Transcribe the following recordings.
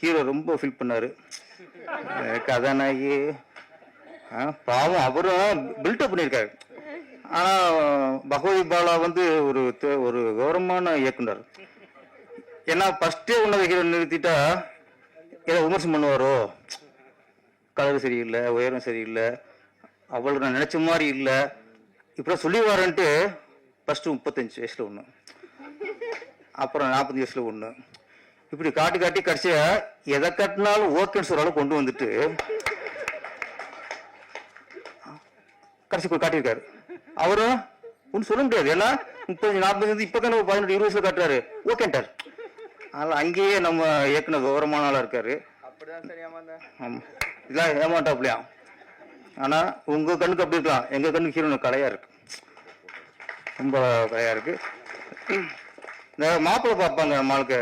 Hero ரொம்ப feel பண்ணார். கதாநாயகி பாவம் அவரும் பில்டப் பண்ணியிருக்காரு. ஆனால் பகவதி பாலா வந்து ஒரு கௌரவமான இயக்குனர். ஏன்னா ஃபஸ்ட்டே உன்னை ஹீரோ நிறுத்திட்டா ஏதோ விமர்சனம் பண்ணுவாரோ, கலர் சரியில்லை, உயரம் சரியில்லை, அவளுக்கு நான் நினச்ச மாதிரி இல்லை, இப்போ சொல்லி வரேன்ட்டு ஃபஸ்ட்டு 35 வயசில் ஒன்று, அப்புறம் 40 வயசில் ஒன்று, இப்படி காட்டி காட்டி கடைசியாக எதை கட்டினாலும் ஓகேன்னு சொல்கிற அளவுக்கு கொண்டு வந்துட்டு கடைசி காட்டியிருக்காரு. அவரும் ஒன்றும் சொல்ல முடியாது. ஏன்னா 30 40 இப்போ தானே 18 20 வயசுல காட்டுறாரு, ஓகேன்ட்டார். அதனால் அங்கேயே நம்ம இயக்குனர் கௌரவமான ஆளாக இருக்காரு. ஆமாம், இதெல்லாம் ஏமாட்டாப்லையா. ஆனால் உங்கள் கண்ணுக்கு அப்படி இருக்கலாம், எங்கள் கண்ணுக்கு ஹீரோனு கலையாக இருக்கு, ரொம்ப கலையாக இருக்கு. இந்த மாப்பிள்ளை பார்ப்பாங்க, நம்மளுக்கு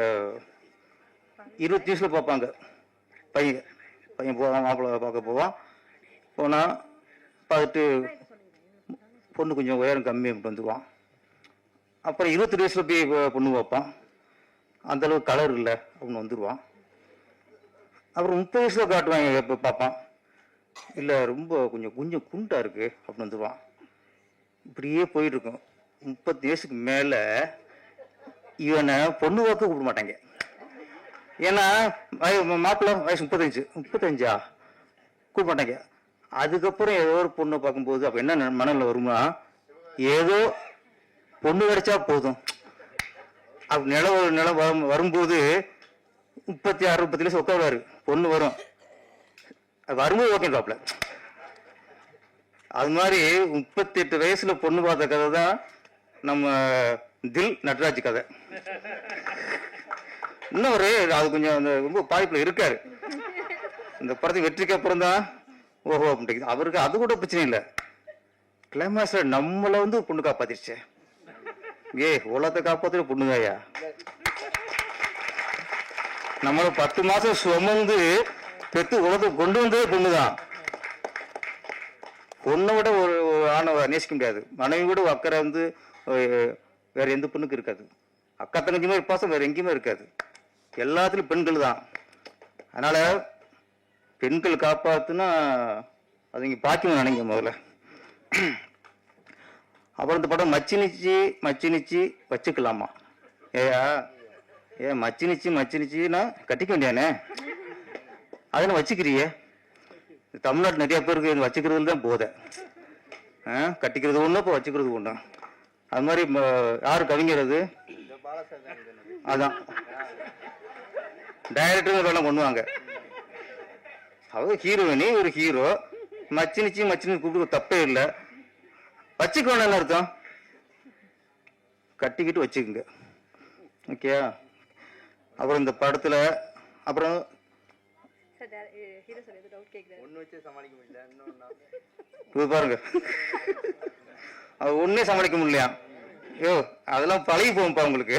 20 வயசில் பார்ப்பாங்க. பையன் போவான், மாப்பிள்ளை பார்க்க போவான். போனால் பார்த்துட்டு பொண்ணு கொஞ்சம் உயரம் கம்மி அப்படின்ட்டு வந்துடுவான். அப்புறம் 22 வயசில் போய் பொண்ணு பார்ப்பான், அந்தளவுக்கு கலர் இல்லை அப்படின்னு வந்துடுவான். அப்புறம் 30 வயசில் காட்டுவாங்க, இப்போ பார்ப்பான், இல்லை ரொம்ப கொஞ்சம் குண்டாக இருக்குது அப்படின்னு வந்துடுவான். இப்படியே போயிட்டுருக்கும். 30 வயசுக்கு மேலே இவனை பொண்ணு பார்க்க கூப்பிட மாட்டாங்க. ஏன்னா மாப்பிள்ளை வயசு 35 கூப்பிட மாட்டாங்க. அதுக்கப்புறம் ஏதோ ஒரு பொண்ணை பார்க்கும்போது அப்போ என்ன மனநிலை வரும்னா, ஏதோ பொண்ணு கிடைச்சா போதும் அப்படி நிலம் வரும்போது 36 30 வயசு உட்காருவாரு, பொண்ணு வரும், வரும்போது ஓகே டாப்ல. அது மாதிரி 38 வயசுல பொண்ணு பார்த்த கதை தான் நம்ம தில் நட்ராஜ் கதை. இன்னும் அது கொஞ்சம் அந்த ரொம்ப பாதிப்புல இருக்காரு. இந்த படத்துக்கு வெற்றிக்கு அப்புறம் தான் ஓஹோ அப்படின்ட்டு அவருக்கு அது கூட பிரச்சனை இல்லை. கிளைமாக்ஸ்ல நம்மளை வந்து பொண்ணு காப்பாத்திருச்சு. உலகத்தை காப்பாத்துற பொண்ணுதாயா. நம்மள 10 மாசம் சுமந்து பெத்து உலகத்தை கொண்டு வந்ததே பொண்ணுதான். பொண்ணை விட ஒரு ஆணை நேசிக்க முடியாது. மனைவி விட அக்கறை வந்து வேற எந்த பொண்ணுக்கு இருக்காது. அக்கா தங்கச்சியுமே பாசம் வேற எங்கேயுமே இருக்காது. எல்லாத்துலயும் பெண்கள் தான். அதனால பெண்கள் காப்பாத்துனா அது இங்கே பாக்கியம் நினைங்க முதல்ல. அப்புறம் இந்த படம் மச்சினிச்சு வச்சுக்கலாமா? மச்சினிச்சுன்னா கட்டிக்க வேண்டியானே, அதனை வச்சுக்கிறியே. தமிழ்நாட்டு நிறைய பேருக்கு வச்சுக்கிறதுல தான் போதை. கட்டிக்கிறது ஒன்று, இப்போ வச்சுக்கிறது ஒன்று. அது மாதிரி யாரு கவிங்கிறது அதான் டைரக்டர் வேலை பண்ணுவாங்க. அதாவது ஹீரோயினி ஒரு ஹீரோ மச்சினிச்சு கூப்பிட்டு தப்பே இல்லை. வச்சுக்கணும் என்ன அர்த்தம்? கட்டிக்கிட்டு வச்சுக்குங்க. ஓகே. அப்புறம் இந்த படத்துல அப்புறம் பாருங்க, அது ஒன்னே சமாளிக்க முடியலையா? அதெல்லாம் பழகி போகும்பா உங்களுக்கு.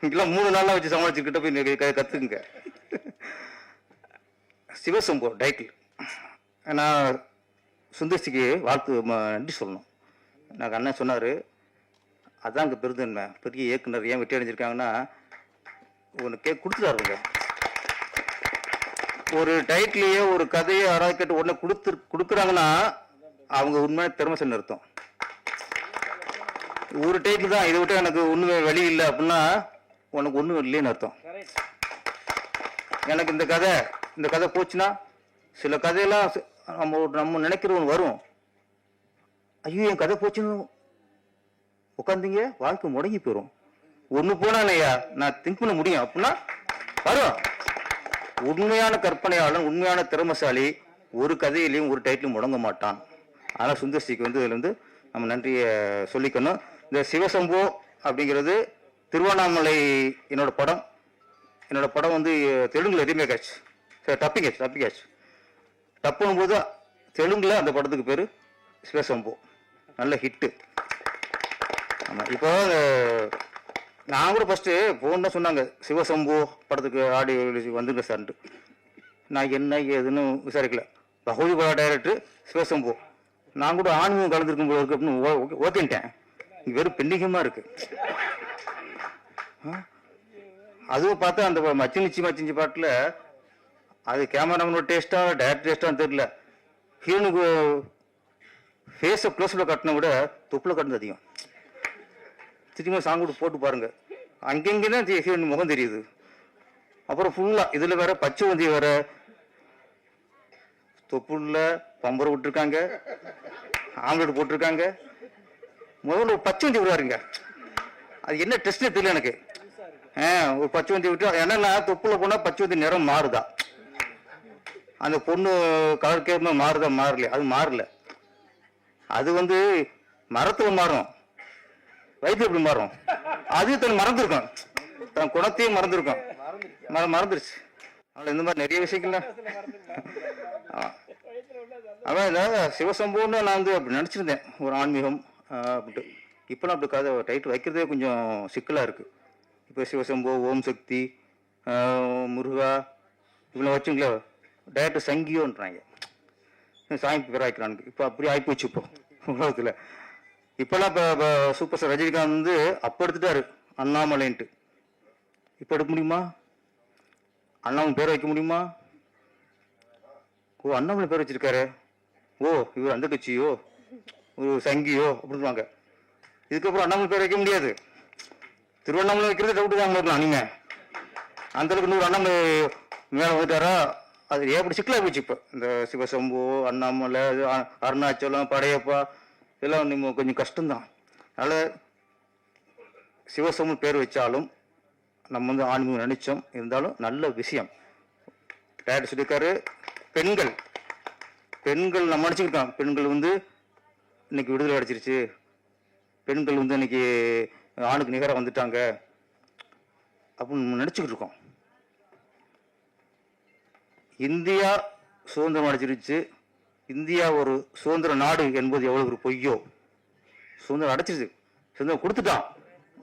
இங்கெல்லாம் 3 நாளா வச்சு சமாளிச்சுக்கிட்ட போய் கத்துக்குங்க. சிவசம்போ டைட்டில். நான் சுந்தர்சிக்கு வாழ்த்து நன்றி சொல்லணும். எனக்கு அண்ணன் சொன்னார், அதான் அங்கே பெருந்தன்மை. பெரிய இயக்குனர் ஏன் வெற்றி அடைஞ்சிருக்காங்கன்னா உனக்கு கொடுத்துட்டாருங்க. ஒரு டைட்டிலையே ஒரு கதையை யாராவது கேட்டு உடனே கொடுக்குறாங்கன்னா அவங்க உண்மையான திறமைசல் அர்த்தம். ஒரு டைட்டில் தான், இதை விட்டு எனக்கு ஒன்றுமே வழி இல்லை அப்படின்னா உனக்கு ஒன்றும் இல்லைன்னு அர்த்தம். எனக்கு இந்த கதை போச்சுன்னா சில கதையெல்லாம் நம்ம நினைக்கிற ஒன்று வரும். ஐயோ என் கதை போச்சுன்னு உட்காந்தீங்க, வாழ்க்கை முடங்கி போயிடும். ஒன்று போனானையா நான் திங்க் பண்ண முடியும் அப்படின்னா வரும். உண்மையான கற்பனையாளன், உண்மையான திறமைசாலி ஒரு கதையிலையும் ஒரு டைட்டிலும் முடங்க மாட்டான். ஆனால் சுந்தர்சிக்கு வந்து இதுல இருந்து நம்ம நன்றியை சொல்லிக்கணும். இந்த சிவசம்போ அப்படிங்கிறது திருவண்ணாமலை என்னோட படம் வந்து தெலுங்குல ரீமேக் ஆச்சு, டப்பிங் ஆச்சு. டப்புனும் போது தெலுங்குல அந்த படத்துக்கு பேரு சிவசம்போ, நல்ல ஹிட்டு. ஆமாம். இப்போ நான் கூட ஃபர்ஸ்ட் போன் தான் சொன்னாங்க, சிவசம்போ படத்துக்கு ஆடியோ வந்துருங்க சார்ன்ட்டு. நான் என்ன ஏதுன்னு விசாரிக்கல. பகவதி பாலா டைரக்டர் சிவசம்போ, நான் கூட ஆன்மீகம் கலந்துருக்கும் போல இருக்கு அப்படின்னு ஓகேன்ட்டேன். இங்கே வெறும் பெண்டிங்கமாக இருக்கு. அதுவும் பார்த்தா அந்த மச்சினிச்சி பாட்டில் அது கேமராமேனோட டேஸ்டா டேரக்டர் டேஸ்டான்னு தெரியல. ஹீரோனுக்கு ஃபேஸை க்ளோஸில் கட்டின விட தொப்பில் கட்டினது அதிகம். திரும்ப சாங் கூட போட்டு பாருங்க, அங்கங்கே தான் ஹீரோயின் முகம் தெரியுது. அப்புறம் ஃபுல்லாக இதில் வேற பச்சை வந்தி வேற, தொப்புள்ள பம்பரை விட்டுருக்காங்க, ஆம்லெட் போட்டிருக்காங்க. முதல்ல ஒரு பச்சை வந்தி விடுவாருங்க, அது என்ன டெஸ்ட்னே தெரியல எனக்கு. ஒரு பச்சை வந்தி விட்டு என்னன்னா தொப்புல போனால் பச்சை வந்தி நிறம் மாறுதா, அந்த பொண்ணு கலர் கேட்குமா மாறுதா, மாறல. அது மாறல, அது வந்து மரத்துல மாறும், வயிற்று எப்படி மாறும், அது தன் மறந்துருக்கும், தன் குணத்தையும் மறந்துருக்கும், மறந்துருச்சு. அவள் இந்த மாதிரி நிறைய விஷயங்கள்ல அவன் இந்த சிவசம்பூன்னு நான் வந்து அப்படி நினச்சிருந்தேன், ஒரு ஆன்மீகம் அப்படின்ட்டு. இப்போலாம் அப்படி கதை டைட்டில் வைக்கிறதே கொஞ்சம் சிக்கலாக இருக்குது. இப்போ சிவசம்பு, ஓம் சக்தி, முருகா இப்படிலாம் வச்சுங்களே டேரக்டர் சங்கியோன்றாங்க, சாமி பேர் ஆயிக்கிறானுங்க. இப்போ அப்படி ஆகிப்போச்சு இப்போ உலகத்தில். இப்போல்லாம் இப்போ சூப்பர் ஸ்டார் ரஜினிகாந்த் வந்து அப்போ எடுத்துட்டாரு அண்ணாமலைன்ட்டு. இப்போ எடுக்க முடியுமா? அண்ணாமலை பேர் வைக்க முடியுமா? ஓ அண்ணாமலை பேர் வச்சிருக்காரு, ஓ இவர் அந்த கட்சியோ ஒரு சங்கியோ அப்படின்வாங்க. இதுக்கப்புறம் அண்ணாமலை பேர் வைக்க முடியாது. திருவண்ணாமலை வைக்கிறது டவுட்டு தான் இருக்கலாம். நீங்கள் அந்த அளவுக்கு 100 அண்ணாமலை மேலே வந்துட்டாரா, அது எப்படி சிக்கலாக போச்சு. இப்போ இந்த சிவசம்பு, அண்ணாமலை, அருணாச்சலம், படையப்பா இதெல்லாம் நம்ம கொஞ்சம் கஷ்டம்தான். அதனால் சிவசம்பு பேர் வச்சாலும் நம்ம வந்து ஆன்மீகம் நினைச்சோம், இருந்தாலும் நல்ல விஷயம். டேரக்டர் சொல்லியிருக்காரு, பெண்கள் நம்ம நினச்சிக்கிட்டோம் பெண்கள் வந்து இன்னைக்கு விடுதலை அடைச்சிருச்சு, பெண்கள் வந்து இன்னைக்கு ஆணுக்கு நிகராக வந்துட்டாங்க அப்படின்னு நினச்சிக்கிட்டு இருக்கோம். இந்தியா சுதந்திரம் அடைச்சிருச்சு, இந்தியா ஒரு சுதந்திர நாடு என்பது எவ்வளவு ஒரு பொய்யோ. சுதந்திரம் அடைச்சிருச்சு, சுதந்திரம் கொடுத்துட்டான்,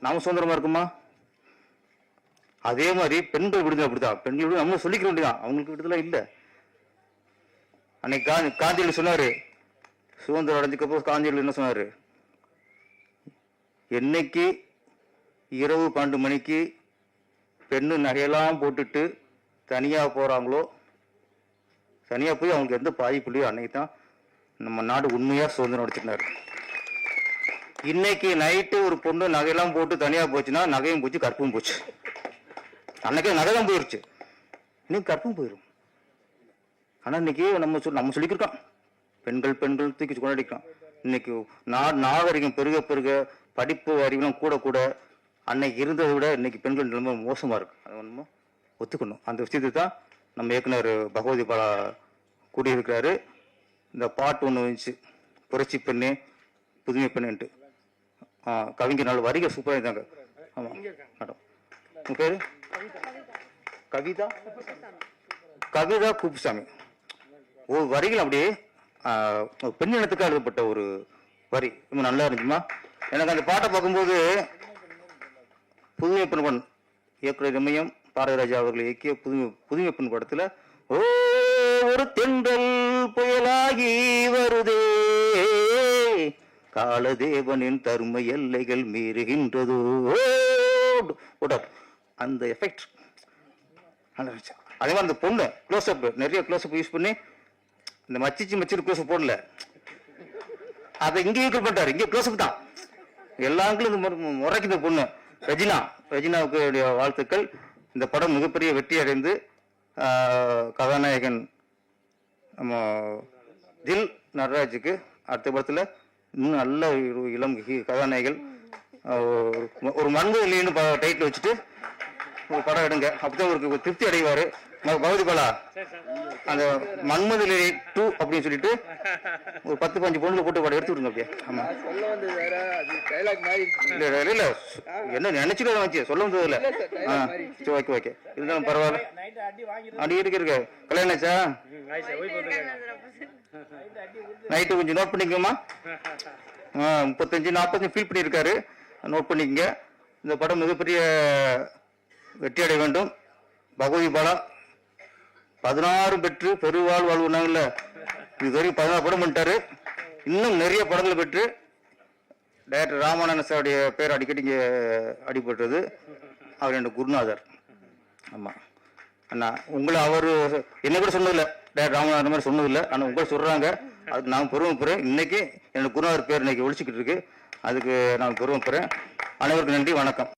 நாம சுதந்திரமா இருக்குமா? அதே மாதிரி பெண்கள் விடுதலை அப்படிதான், பெண்கள் விடுதலை நம்ம சொல்லிக்க வேண்டியதான், அவங்களுக்கு விடுதலை இல்லை. அன்னைக்கு காந்தியடிகள் சொன்னாரு, சுதந்திரம் அடைஞ்சதுக்கப்புறம் காந்தியடிகள் என்ன சொன்னாரு, என்னைக்கு இரவு 12 மணிக்கு பெண்ணு நகையெல்லாம் போட்டுட்டு தனியாக போகிறாங்களோ, தனியாக போய் அவங்களுக்கு எந்த பாதிப்புலையோ அன்னைக்கு தான் நம்ம நாடு உண்மையாக சுதந்திரம் அடைச்சிருந்தாரு. இன்னைக்கு நைட்டு ஒரு பொண்ணு நகையெல்லாம் போட்டு தனியாக போச்சுன்னா நகையும் போச்சு, கற்பும் போச்சு. அன்னைக்கே நகை தான் போயிடுச்சு, இன்னைக்கு கற்பும் போயிடும். ஆனால் இன்னைக்கு நம்ம சொல்லிக்கிருக்கோம், பெண்கள் தூக்கி கொண்டாடிக்கிறோம். இன்னைக்கு நாகரிகம் பெருக படிப்பு அறிவுலாம் கூட அன்னைக்கு இருந்ததை விட இன்னைக்கு பெண்கள் நிலைமை மோசமாக இருக்கு. அது ஒன்றுமோ ஒத்துக்கணும். அந்த விஷயத்தை தான் நம்ம இயக்குனர் பகவதி பாலா கூடியிருக்கிறாரு. இந்த பாட்டு ஒன்று வந்துச்சு, புரட்சி பெண்ணே புதுமை பெண்ணுன்ட்டு. கவிஞர் நாள் வரிகள் சூப்பராக இருந்தாங்க. ஆமாம் மேடம், உங்கள் பேர் கவிதா குப்புசாமி. ஒரு வரிகள் அப்படியே பெண்ணினத்துக்காக எழுதப்பட்ட ஒரு வரி ரொம்ப நல்லா இருந்துச்சுமா. எனக்கு அந்த பாட்டை பார்க்கும்போது புதுமை பெண் இயக்குனர் இமயம் பாரதிராஜா அவர்கள் இயக்கிய புதுமை பெண் படத்துல ஒரு தென்றல் புயலாகி வருதே, காலதேவனின் தருமை எல்லைகள் மீறுகின்றதோ, அந்த எஃபெக்ட் நல்லா இருந்துச்சு. அதே மாதிரி அந்த பொண்ணு க்ளோஸ்அப், நிறைய க்ளோஸ்அப் யூஸ் பண்ணி இந்த மச்சிட்டு க்ளோஸ்அப் போடல, அதை இங்கே ஈக்குவல் பண்ணிட்டாரு. இங்கே க்ளோஸ்அப் தான் எல்லாங்களும் இந்த முறைக்கு. இந்த பொண்ணு ரெஜினாவுக்கு வாழ்த்துக்கள். இந்த படம் மிகப்பெரிய வெற்றி அடைந்து கதாநாயகன் நம்ம தில் நடராஜுக்கு அடுத்த படத்தில் இன்னும் நல்ல இளம் கதாநாயகன் ஒரு மண்புலின்னு டைட்டில் வச்சுட்டு ஒரு படம் எடுங்க, அப்பதான் ஒரு திருப்தி அடைவாரு. பகவதி பாலா அந்த மன்மதிலே 2 அப்படின்னு சொல்லிட்டு ஒரு 10-15 பொண்ணுல போட்டு படம் எடுத்து விடுங்க அப்படியே. ஆமா இல்ல என்ன நினைச்சுட்டு வச்சு சொல்ல வந்தது இல்ல. ஓகே இருந்தாலும் பரவாயில்ல. அடி இருக்கு கல்யாணம் ஆச்சா? நைட்டு கொஞ்சம் நோட் பண்ணிக்கோமா. 35-40 ஃபீல் பண்ணியிருக்காரு, நோட் பண்ணிக்கங்க. இந்த படம் மிகப்பெரிய வெற்றி அடைய வேண்டும். பகவதி பாலா 16 பெற்று பெருவாழ் வாழ்வுனாங்கல்ல, இதுவரை 16 படம் பண்ணிட்டாரு. இன்னும் நிறைய படங்கள் பெற்று டைரக்டர் ராமானந்த சாருடைய பேர் அடிக்கடி இங்கே அடிபட்டது. அவர் என்னோட குருநாதர். ஆமாம் அண்ணா உங்களை அவர் என்ன கூட சொன்னதில்லை, டேரக்டர் ராமநாதன் அந்த மாதிரி சொன்னதில்லை. ஆனால் உங்களை சொல்கிறாங்க, அதுக்கு நான் பெருமைப்படுறேன். இன்னைக்கு என்னோட குருநாதர் பேர் இன்னைக்கு ஒழிச்சிக்கிட்டு இருக்கு, அதுக்கு நான் பெருமைப்படுறேன். அனைவருக்கும் நன்றி, வணக்கம்.